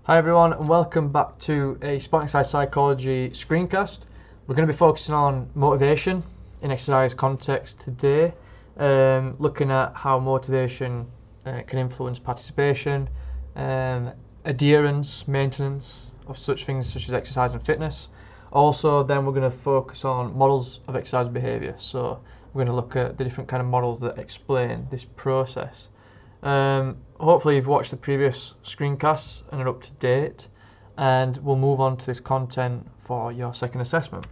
Hi everyone, and welcome back to a Sport Exercise Psychology screencast. We're going to be focusing on motivation in exercise context today, looking at how motivation can influence participation, adherence, maintenance of such things such as exercise and fitness. Also, then we're going to focus on models of exercise behaviour. So we're going to look at the different kind of models that explain this process. Hopefully you've watched the previous screencasts and are up to date, and we'll move on to this content for your second assessment.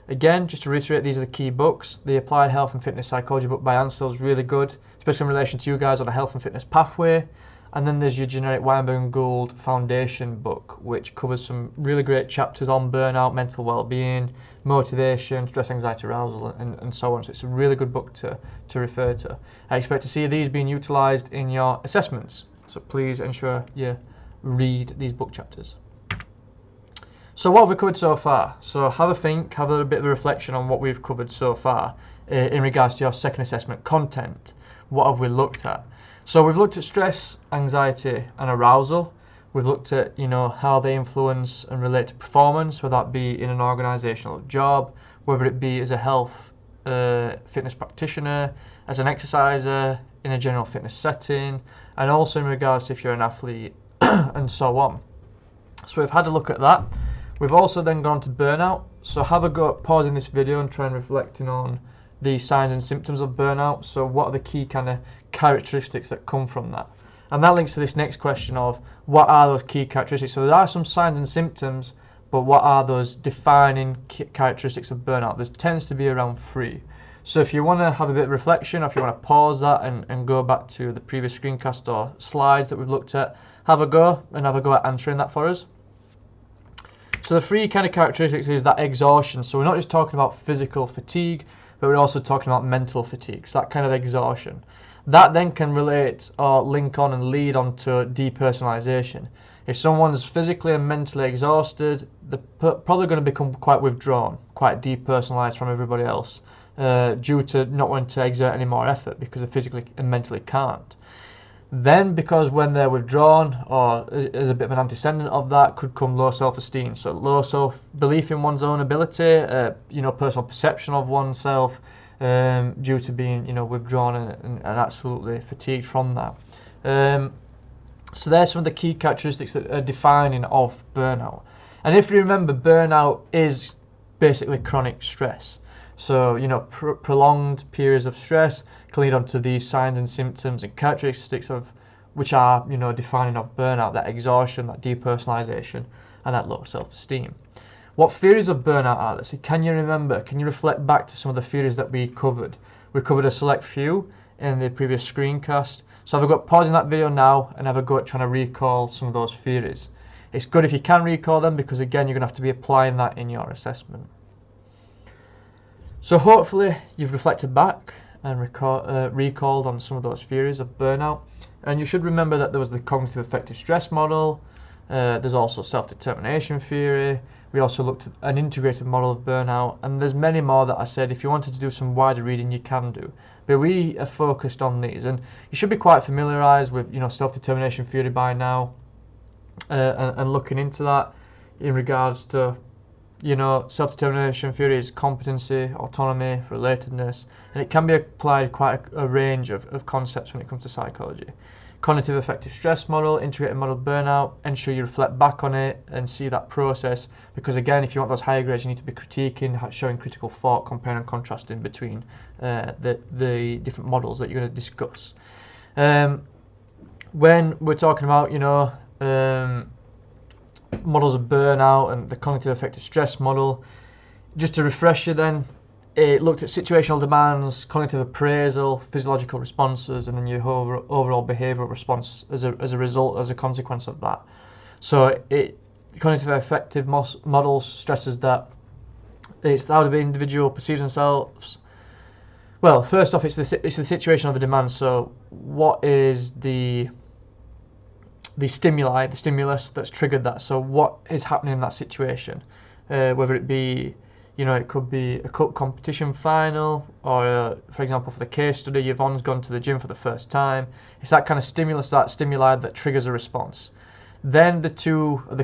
Again, just to reiterate, these are the key books. The Applied Health and Fitness Psychology book by Ansel is really good, especially in relation to you guys on a health and fitness pathway. And then there's your generic Weinberg and Gould Foundation book, which covers some really great chapters on burnout, mental well-being, motivation, stress, anxiety, arousal, and so on. So it's a really good book to refer to. I expect to see these being utilised in your assessments. So please ensure you read these book chapters. So what have we covered so far? So have a think, have a little bit of a reflection on what we've covered so far in regards to your second assessment content. What have we looked at? So we've looked at stress, anxiety and arousal. We've looked at, how they influence and relate to performance, whether that be in an organisational job, whether it be as a health fitness practitioner, as an exerciser, in a general fitness setting, and also in regards to if you're an athlete and so on. So we've had a look at that. We've also then gone to burnout. So have a go at pausing this video and try and reflecting on the signs and symptoms of burnout. So what are the key kind of characteristics that come from that? And that links to this next question of what are those key characteristics? So there are some signs and symptoms, but what are those defining characteristics of burnout? There tends to be around 3. So if you want to have a bit of reflection, or if you want to pause that and go back to the previous screencast or slides that we've looked at, have a go at answering that for us. So the 3 kind of characteristics is that exhaustion. So we're not just talking about physical fatigue, but we're also talking about mental fatigue. So that kind of exhaustion. That then can relate or link on and lead on to depersonalization. If someone's physically and mentally exhausted, they're probably going to become quite withdrawn, quite depersonalized from everybody else, due to not wanting to exert any more effort because they physically and mentally can't. Then, because when they're withdrawn, or as a bit of an antecedent of that, could come low self-esteem. So low self-belief in one's own ability, personal perception of oneself, due to being, withdrawn and absolutely fatigued from that. So there's some of the key characteristics that are defining of burnout. And if you remember, burnout is basically chronic stress. So, prolonged periods of stress can lead on to these signs and symptoms and characteristics of which are, defining of burnout, that exhaustion, that depersonalization, and that low self-esteem. What theories of burnout are there? So can you remember, can you reflect back to some of the theories that we covered? We covered a select few in the previous screencast. So have a go at pausing that video now and have a go at trying to recall some of those theories. It's good if you can recall them, because again, you're going to have to be applying that in your assessment. So hopefully you've reflected back and recalled on some of those theories of burnout. And you should remember that there was the cognitive affective stress model. There's also self-determination theory. We also looked at an integrated model of burnout, and there's many more that I said if you wanted to do some wider reading you can do. But we are focused on these, and you should be quite familiarised with self-determination theory by now, and looking into that in regards to self-determination theory is competency, autonomy, relatedness, and it can be applied quite a range of concepts when it comes to psychology. Cognitive affective stress model, integrated model of burnout, ensure you reflect back on it and see that process, because again, if you want those higher grades, you need to be critiquing, showing critical thought, comparing and contrasting between the different models that you're going to discuss. When we're talking about, models of burnout and the cognitive affective stress model, just to refresh you then, it looked at situational demands, cognitive appraisal, physiological responses, and then your overall behavioural response as a result, as a consequence of that. So the cognitive affective model stresses that it's how the individual perceives themselves. Well, first off, it's the situation of the demand. So what is the stimuli, the stimulus that's triggered that? So what is happening in that situation? Whether it be, it could be a cup competition final, or for example, for the case study, Yvonne's gone to the gym for the first time. It's that kind of stimulus, that stimuli that triggers a response. Then the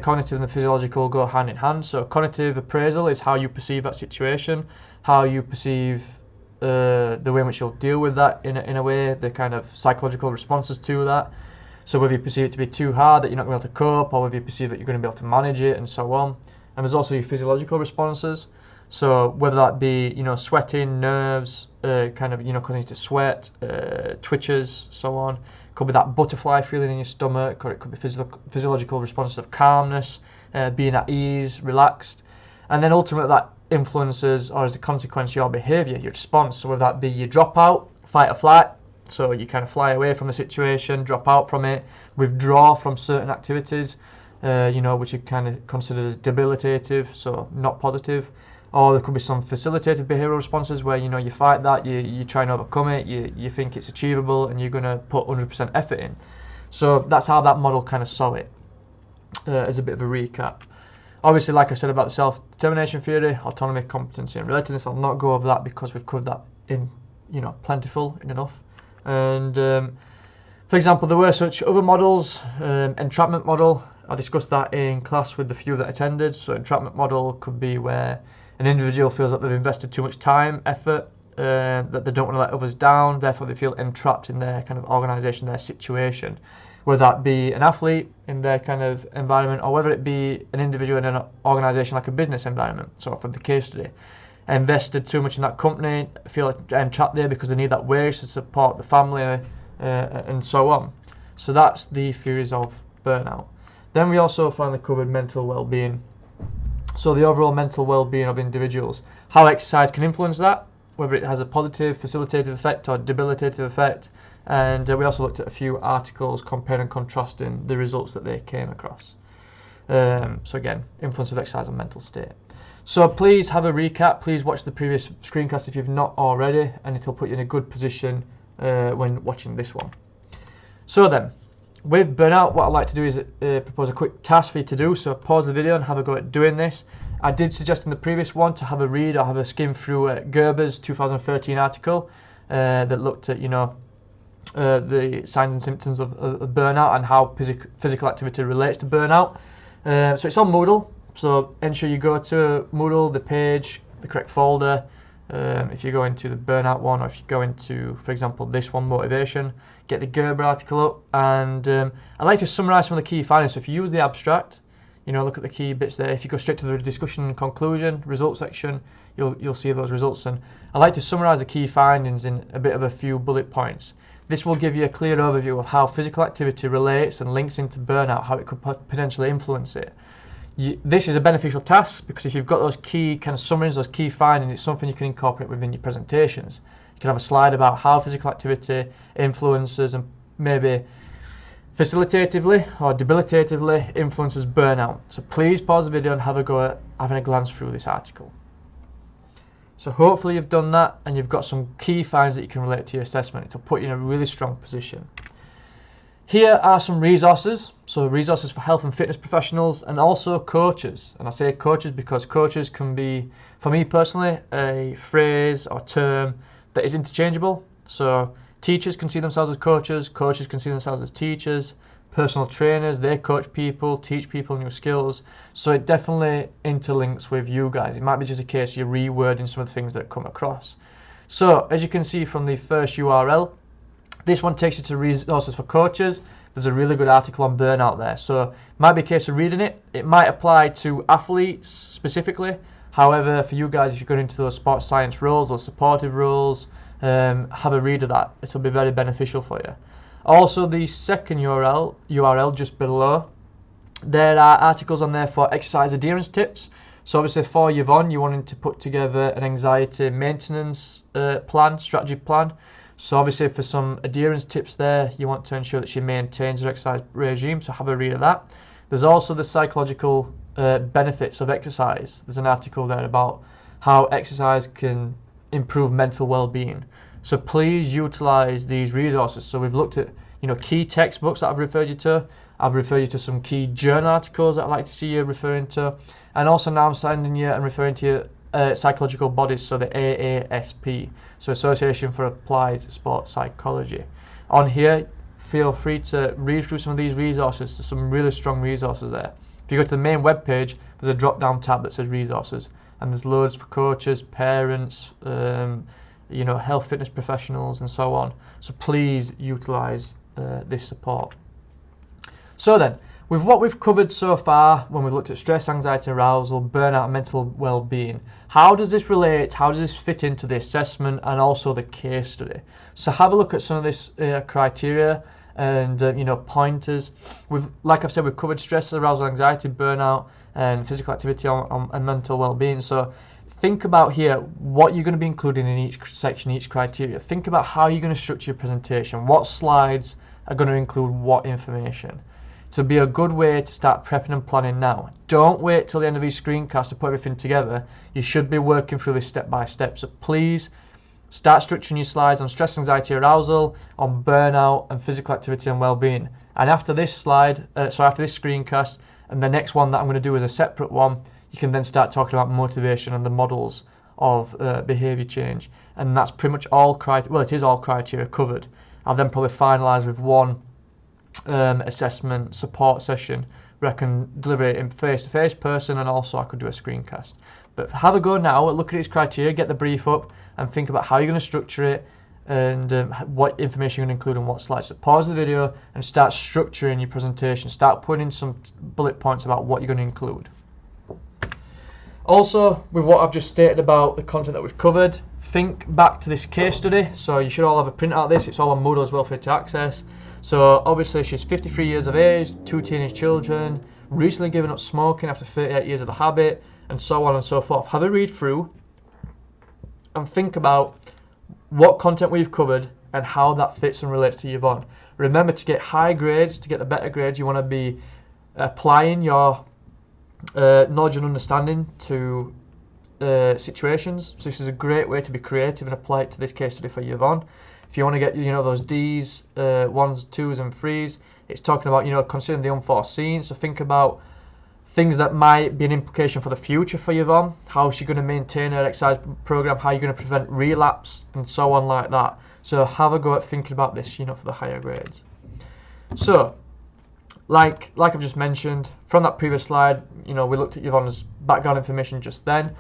cognitive and the physiological go hand in hand. So cognitive appraisal is how you perceive that situation, how you perceive the way in which you'll deal with that in a way, the kind of psychological responses to that. So whether you perceive it to be too hard that you're not going to be able to cope, or whether you perceive that you're going to be able to manage it, and so on. And there's also your physiological responses. So whether that be, sweating, nerves, kind of, causing you to sweat, twitches, so on. Could be that butterfly feeling in your stomach, or it could be physiological responses of calmness, being at ease, relaxed. And then ultimately that influences, or as a consequence, your behaviour, your response. So whether that be you drop out, fight or flight, so you kind of fly away from the situation, drop out from it, withdraw from certain activities, which are kind of considered as debilitative, so not positive. Or there could be some facilitative behavioural responses where, you fight that, you try and overcome it, you think it's achievable, and you're going to put 100% effort in. So that's how that model kind of saw it, as a bit of a recap. Obviously, like I said about the self-determination theory, autonomy, competency and relatedness, I'll not go over that because we've covered that in, plentiful enough. And for example, there were such other models, entrapment model, I discussed that in class with the few that attended. So entrapment model could be where an individual feels that they've invested too much time, effort, that they don't want to let others down, therefore they feel entrapped in their kind of organisation, their situation. Whether that be an athlete in their kind of environment, or whether it be an individual in an organisation like a business environment. So for the case study, invested too much in that company, feel entrapped there because they need that wage to support the family, and so on. So that's the theories of burnout. Then we also finally covered mental well-being. So the overall mental well-being of individuals, how exercise can influence that, whether it has a positive, facilitative effect or debilitative effect. And we also looked at a few articles comparing and contrasting the results that they came across. So again, influence of exercise on mental state. So please have a recap. Please watch the previous screencast if you've not already, and it'll put you in a good position when watching this one. So then, with burnout, what I'd like to do is propose a quick task for you to do. So pause the video and have a go at doing this. I did suggest in the previous one to have a read or have a skim through Gerber's 2013 article that looked at, the signs and symptoms of burnout and how physical activity relates to burnout. So it's on Moodle. So ensure you go to Moodle, the page, the correct folder. If you go into the burnout one, or if you go into, for example, this one, motivation, get the Gerber article up. And I'd like to summarise some of the key findings. So if you use the abstract, look at the key bits there. If you go straight to the discussion and conclusion, results section, you'll see those results. And I'd like to summarise the key findings in a bit of a few bullet points. This will give you a clear overview of how physical activity relates and links into burnout, how it could potentially influence it. This is a beneficial task because if you've got those key kind of summaries, those key findings, it's something you can incorporate within your presentations. You can have a slide about how physical activity influences and maybe facilitatively or debilitatively influences burnout. So please pause the video and have a go at having a glance through this article. So hopefully you've done that and you've got some key findings that you can relate to your assessment. It'll put you in a really strong position. Here are some resources. So resources for health and fitness professionals and also coaches. And I say coaches because coaches can be, for me personally, a phrase or term that is interchangeable. So teachers can see themselves as coaches, coaches can see themselves as teachers, personal trainers, they coach people, teach people new skills. So it definitely interlinks with you guys. It might be just a case you're rewording some of the things that come across. So as you can see from the first URL, this one takes you to resources for coaches. There's a really good article on burnout there. So it might be a case of reading it. It might apply to athletes specifically. However, for you guys, if you're going into those sports science roles or supportive roles, have a read of that. It'll be very beneficial for you. Also, the second URL just below, there are articles on there for exercise adherence tips. So obviously for Yvonne, you wanted to put together an anxiety maintenance strategy plan. So obviously for some adherence tips there, you want to ensure that she maintains her exercise regime, so have a read of that. There's also the psychological benefits of exercise. There's an article there about how exercise can improve mental well-being. So please utilize these resources. So we've looked at key textbooks that I've referred you to. I've referred you to some key journal articles that I'd like to see you referring to. And also now I'm sending you and referring to your psychological bodies, so the AASP, so Association for Applied Sports Psychology. On here, feel free to read through some of these resources. There's some really strong resources there. If you go to the main web page, there's a drop-down tab that says resources, and there's loads for coaches, parents, you know, health fitness professionals, and so on. So please utilize this support. So then, with what we've covered so far, when we've looked at stress, anxiety, arousal, burnout, and mental well-being, how does this relate? How does this fit into the assessment and also the case study? So have a look at some of this criteria and you know, pointers. Like I've said, we've covered stress, arousal, anxiety, burnout, and physical activity and mental well-being. So think about here what you're going to be including in each section, each criteria. Think about how you're going to structure your presentation. What slides are going to include what information. To be a good way to start prepping and planning now. Don't wait till the end of each screencast to put everything together. You should be working through this step by step. So please start structuring your slides on stress, anxiety, arousal, on burnout, and physical activity and well-being. And after this slide, after this screencast, and the next one that I'm going to do is a separate one, you can then start talking about motivation and the models of behaviour change. And that's pretty much all it is all criteria covered. I'll then probably finalise with one assessment support session where I can deliver it in face-to-face person, and also I could do a screencast. But have a go now, look at its criteria, get the brief up, and think about how you're going to structure it and what information you're going to include on what slides. So pause the video and start structuring your presentation. Start putting in some bullet points about what you're going to include. Also, with what I've just stated about the content that we've covered, think back to this case study. So you should all have a printout of this. It's all on Moodle as well for you to access. So obviously she's 53 years of age, 2 teenage children, recently given up smoking after 38 years of the habit, and so on and so forth. Have a read through and think about what content we've covered and how that fits and relates to Yvonne. Remember, to get high grades, to get the better grades, you want to be applying your knowledge and understanding to situations. So this is a great way to be creative and apply it to this case study for Yvonne. If you want to get, you know, those D's, 1s, 2s and 3s, it's talking about, you know, considering the unforeseen. So think about things that might be an implication for the future for Yvonne. How is she going to maintain her exercise program? How are you going to prevent relapse? And so on like that. So have a go at thinking about this, you know, for the higher grades. So, like I've just mentioned, from that previous slide, you know, we looked at Yvonne's background information just then.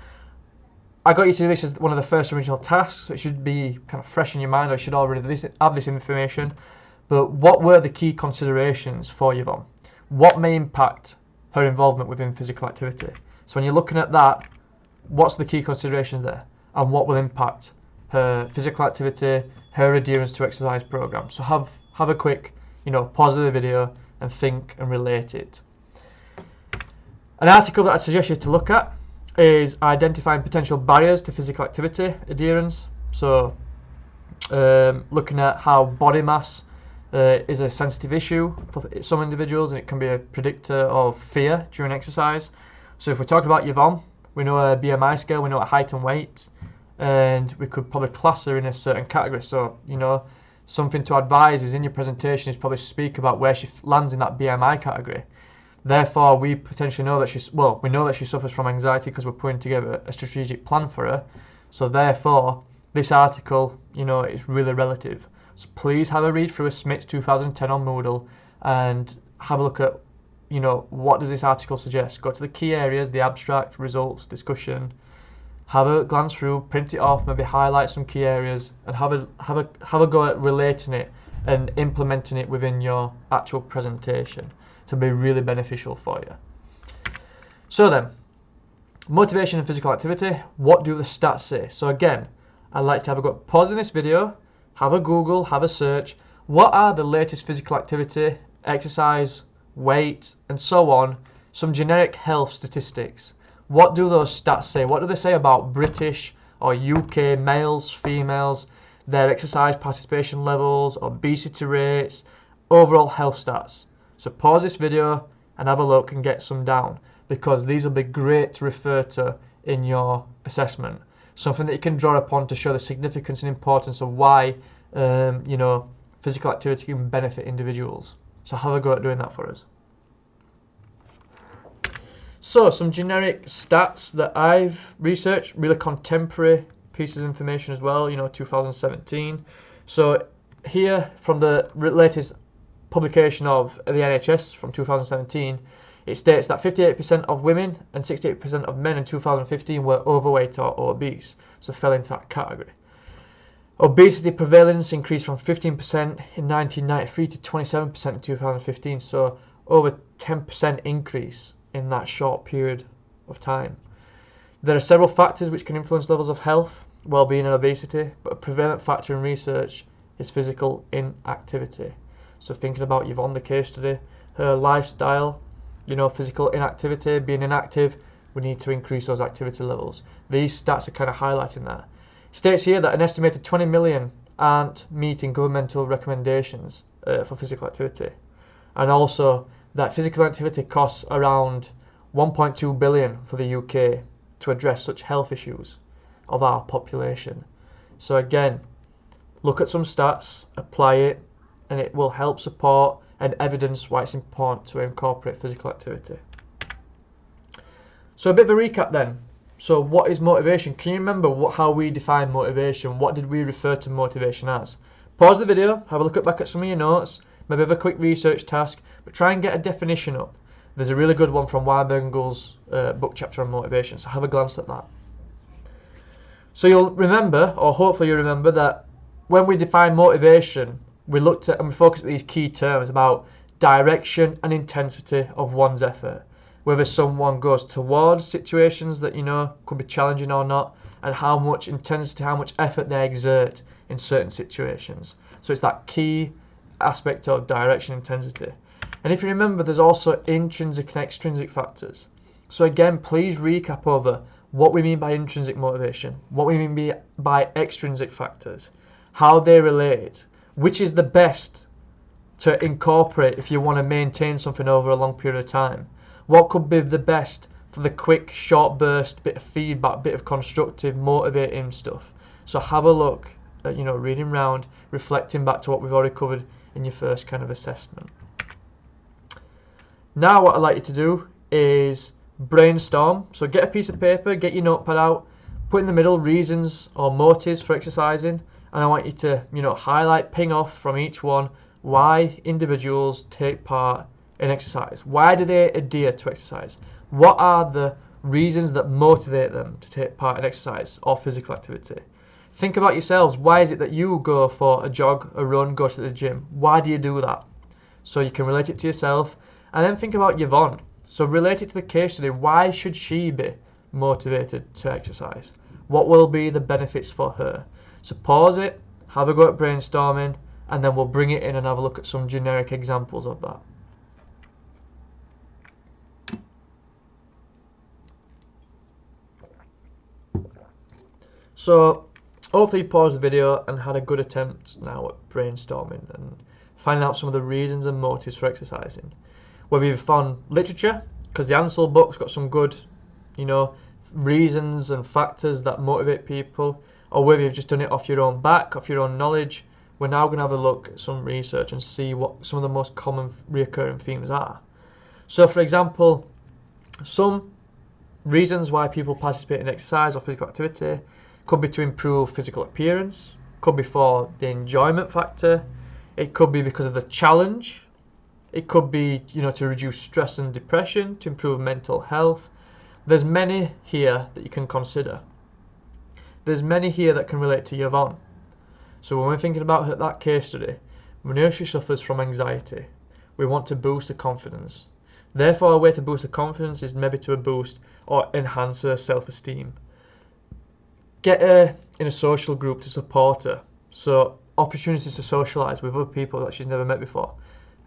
I got you to do this as one of the first original tasks, so it should be kind of fresh in your mind, or you should already have this information. But what were the key considerations for Yvonne? What may impact her involvement within physical activity? So when you're looking at that, what's the key considerations there? And what will impact her physical activity, her adherence to exercise program? So have a quick, you know, pause of the video and think and relate it. An article that I suggest you to look at is identifying potential barriers to physical activity adherence. So looking at how body mass is a sensitive issue for some individuals, and it can be a predictor of fear during exercise. So if we're talking about Yvonne, we know her BMI scale, we know her height and weight, and we could probably class her in a certain category. So, you know, something to advise is in your presentation is probably speak about where she lands in that BMI category. Therefore, we potentially know that we know that she suffers from anxiety because we're putting together a strategic plan for her. So therefore, this article, you know, is really relative. So please have a read through a Smith's 2010 on Moodle and have a look at, you know, what does this article suggest? Go to the key areas, the abstract, results, discussion. Have a glance through, print it off, maybe highlight some key areas, and have a go at relating it and implementing it within your actual presentation to be really beneficial for you. So then, motivation and physical activity, what do the stats say? So again, I'd like to have a go, pause in this video, have a Google, have a search, what are the latest physical activity, exercise, weight, and so on, some generic health statistics. What do those stats say? What do they say about British or UK males, females, their exercise participation levels, obesity rates, overall health stats? So pause this video and have a look and get some down, because these will be great to refer to in your assessment. Something that you can draw upon to show the significance and importance of why you know, physical activity can benefit individuals. So have a go at doing that for us. So some generic stats that I've researched, really contemporary pieces of information as well, you know, 2017. So here from the latest publication of the NHS from 2017, it states that 58% of women and 68% of men in 2015 were overweight or obese, so fell into that category. Obesity prevalence increased from 15% in 1993 to 27% in 2015, so over 10% increase in that short period of time. There are several factors which can influence levels of health, well-being and obesity, but a prevalent factor in research is physical inactivity. So thinking about Yvonne, the case study, her lifestyle, physical inactivity, being inactive, we need to increase those activity levels. These stats are kind of highlighting that. It states here that an estimated 20 million aren't meeting governmental recommendations for physical activity. And also that physical activity costs around 1.2 billion for the UK to address such health issues of our population. So again, look at some stats, apply it, and it will help support and evidence why it's important to incorporate physical activity. So a bit of a recap then. So what is motivation? Can you remember how we define motivation? What did we refer to motivation as? Pause the video, have a look back at some of your notes, maybe have a quick research task, but try and get a definition up. There's a really good one from Weinberg and Gull's book chapter on motivation, so have a glance at that. So you'll remember, or hopefully you remember, that when we define motivation, we looked at and we focused at these key terms about direction and intensity of one's effort. Whether someone goes towards situations that could be challenging or not, and how much intensity, how much effort they exert in certain situations. So it's that key aspect of direction, intensity. And if you remember, there's also intrinsic and extrinsic factors. So again, please recap over what we mean by intrinsic motivation, what we mean by extrinsic factors, how they relate, which is the best to incorporate if you want to maintain something over a long period of time. What could be the best for the quick, short burst, bit of feedback, bit of constructive, motivating stuff. So have a look at, reading round, reflecting back to what we've already covered in your first kind of assessment. Now what I'd like you to do is brainstorm. So get a piece of paper, get your notepad out, put in the middle reasons or motives for exercising, and I want you to, highlight, ping off from each one why individuals take part in exercise. Why do they adhere to exercise? What are the reasons that motivate them to take part in exercise or physical activity? Think about yourselves. Why is it that you go for a jog, a run, go to the gym? Why do you do that? So you can relate it to yourself. And then think about Yvonne. So relate it to the case study. Why should she be motivated to exercise? What will be the benefits for her? So pause it, have a go at brainstorming, and then we'll bring it in and have a look at some generic examples of that. So hopefully you paused the video and had a good attempt now at brainstorming and finding out some of the reasons and motives for exercising. Whether you've found literature, because the Ansel book's got some good, reasons and factors that motivate people, or whether you've just done it off your own back, off your own knowledge, we're now going to have a look at some research and see what some of the most common reoccurring themes are. So for example, some reasons why people participate in exercise or physical activity could be to improve physical appearance, could be for the enjoyment factor, it could be because of the challenge, it could be to reduce stress and depression, to improve mental health. There's many here that you can consider. There's many here that can relate to Yvonne. So when we're thinking about that case study, we know she suffers from anxiety. We want to boost her confidence. Therefore, a way to boost her confidence is maybe to boost or enhance her self-esteem. Get her in a social group to support her. So opportunities to socialise with other people that she's never met before.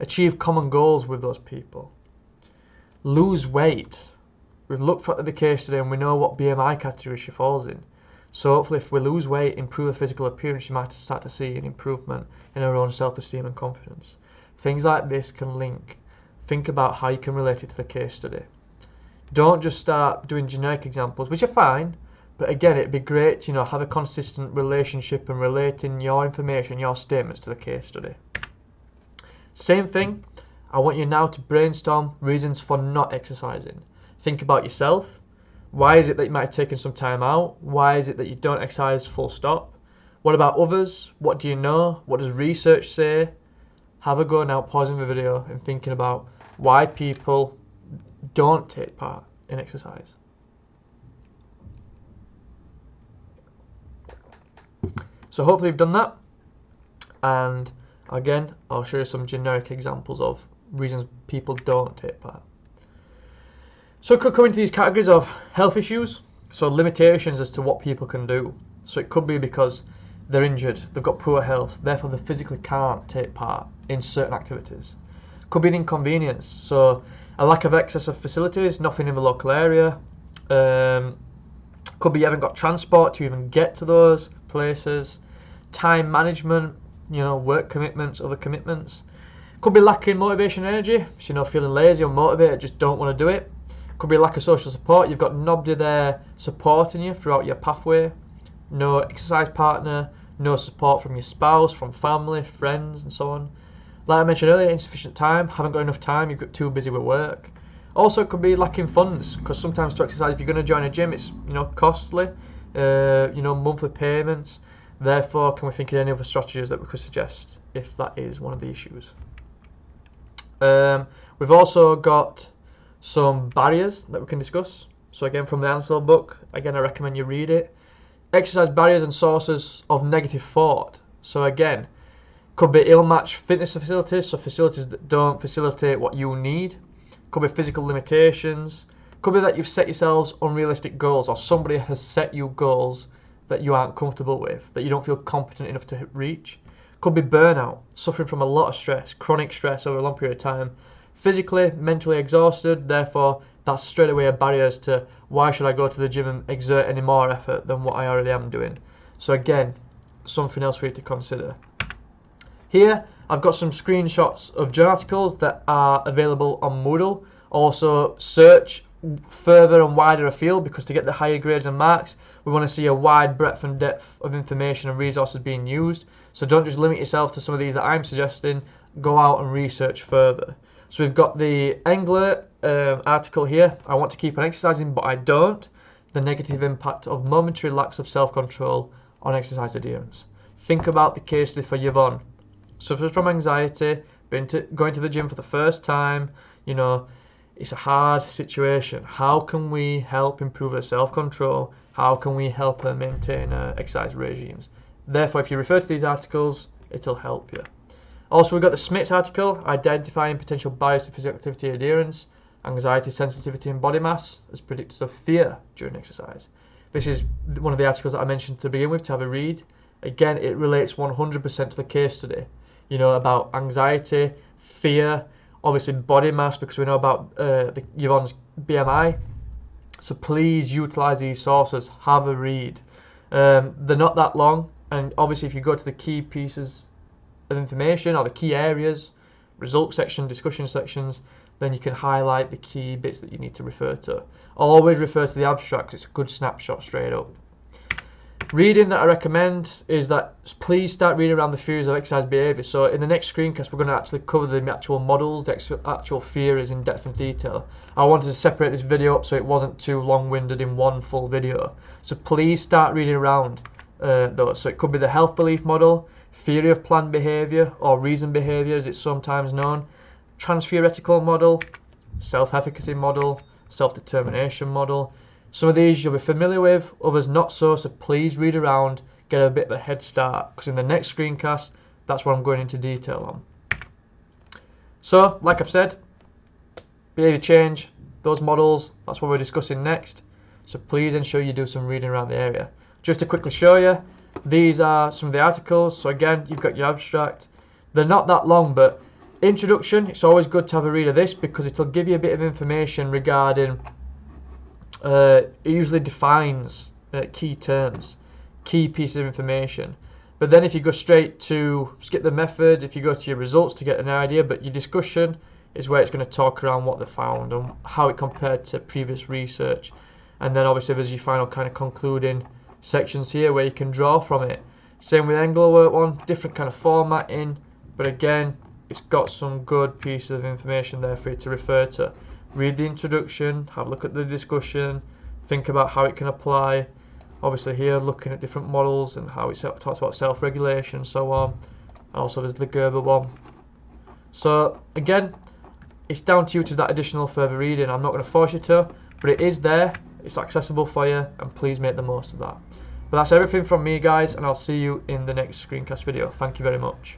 Achieve common goals with those people. Lose weight. We've looked at the case today and we know what BMI category she falls in. So hopefully if we lose weight, improve her physical appearance, you might start to see an improvement in her own self-esteem and confidence. Things like this can link. Think about how you can relate it to the case study. Don't just start doing generic examples, which are fine, but again, it'd be great to have a consistent relationship and relating your information, your statements to the case study. Same thing, I want you now to brainstorm reasons for not exercising. Think about yourself. Why is it that you might have taken some time out? Why is it that you don't exercise full stop? What about others? What do you know? What does research say? have a go now, pausing the video and thinking about why people don't take part in exercise. So hopefully you've done that, and again I'll show you some generic examples of reasons people don't take part. So it could come into these categories of health issues, so limitations as to what people can do. So it could be because they're injured, they've got poor health, therefore they physically can't take part in certain activities. Could be an inconvenience, so a lack of access of facilities, nothing in the local area. Could be you haven't got transport to even get to those places. Time management, work commitments, other commitments. Could be lacking motivation and energy, so feeling lazy or unmotivated, just don't want to do it. Could be a lack of social support, you've got nobody there supporting you throughout your pathway. No exercise partner, no support from your spouse, from family, friends and so on. Like I mentioned earlier, insufficient time, haven't got enough time, you've got too busy with work. Also it could be lacking funds, because sometimes to exercise, if you're going to join a gym, it's costly, monthly payments. Therefore, can we think of any other strategies that we could suggest if that is one of the issues? We've also got some barriers that we can discuss. So again, from the Ansel book, again I recommend you read it. Exercise barriers and sources of negative thought. So again, could be ill-matched fitness facilities, so facilities that don't facilitate what you need. Could be physical limitations. Could be that you've set yourselves unrealistic goals, or somebody has set you goals that you aren't comfortable with, that you don't feel competent enough to reach. Could be burnout, suffering from a lot of stress, chronic stress over a long period of time. Physically, mentally exhausted, therefore that's straight away a barrier as to why should I go to the gym and exert any more effort than what I already am doing. So again, something else for you to consider. Here I've got some screenshots of journal articles that are available on Moodle. Also search further and wider afield, because to get the higher grades and marks we want to see a wide breadth and depth of information and resources being used. So don't just limit yourself to some of these that I'm suggesting, go out and research further. So we've got the Engler article here, I want to keep on exercising but I don't, the negative impact of momentary lacks of self-control on exercise adherence. Think about the case study for Yvonne. Suffers from anxiety, going to the gym for the first time, it's a hard situation. How can we help improve her self-control? How can we help her maintain her exercise regimes? Therefore, if you refer to these articles, it'll help you. Also, we've got the Smith's article, identifying potential barriers to physical activity adherence, anxiety, sensitivity and body mass as predictors of fear during exercise. This is one of the articles that I mentioned to begin with, to have a read. Again, it relates 100% to the case study, about anxiety, fear, obviously body mass, because we know about Yvonne's BMI. So please utilize these sources, have a read. They're not that long, and obviously if you go to the key pieces of information or the key areas, results section, discussion sections, then you can highlight the key bits that you need to refer to. Always refer to the abstract, 'cause it's a good snapshot straight up. Reading that I recommend is that please start reading around the theories of exercise behaviour. So in the next screencast we're going to actually cover the actual models, the actual theories in depth and detail. I wanted to separate this video up so it wasn't too long-winded in one full video. So please start reading around those. So it could be the health belief model, theory of planned behaviour or reasoned behaviour as it's sometimes known, trans-theoretical model, self-efficacy model, self-determination model. Some of these you'll be familiar with, others not so please read around, get a bit of a head start, because in the next screencast, that's what I'm going into detail on. So, like I've said, behaviour change, those models, that's what we're discussing next. So please ensure you do some reading around the area. Just to quickly show you, these are some of the articles. So again, you've got your abstract. They're not that long, but introduction, it's always good to have a read of this because it'll give you a bit of information regarding it usually defines key terms, key pieces of information. But then if you go straight to, skip the methods, if you go to your results to get an idea, but your discussion is where it's going to talk around what they found and how it compared to previous research. And then obviously there's your final kind of concluding sections here where you can draw from it. Same with Englework one, different kind of formatting, but again, it's got some good pieces of information there for you to refer to. Read the introduction, have a look at the discussion, think about how it can apply. Obviously here looking at different models and how it talks about self-regulation and so on. And also there's the Gerber one. So again, it's down to you to do that additional further reading. I'm not going to force you to, but it is there, it's accessible for you, and please make the most of that. But that's everything from me, guys, and I'll see you in the next screencast video. Thank you very much.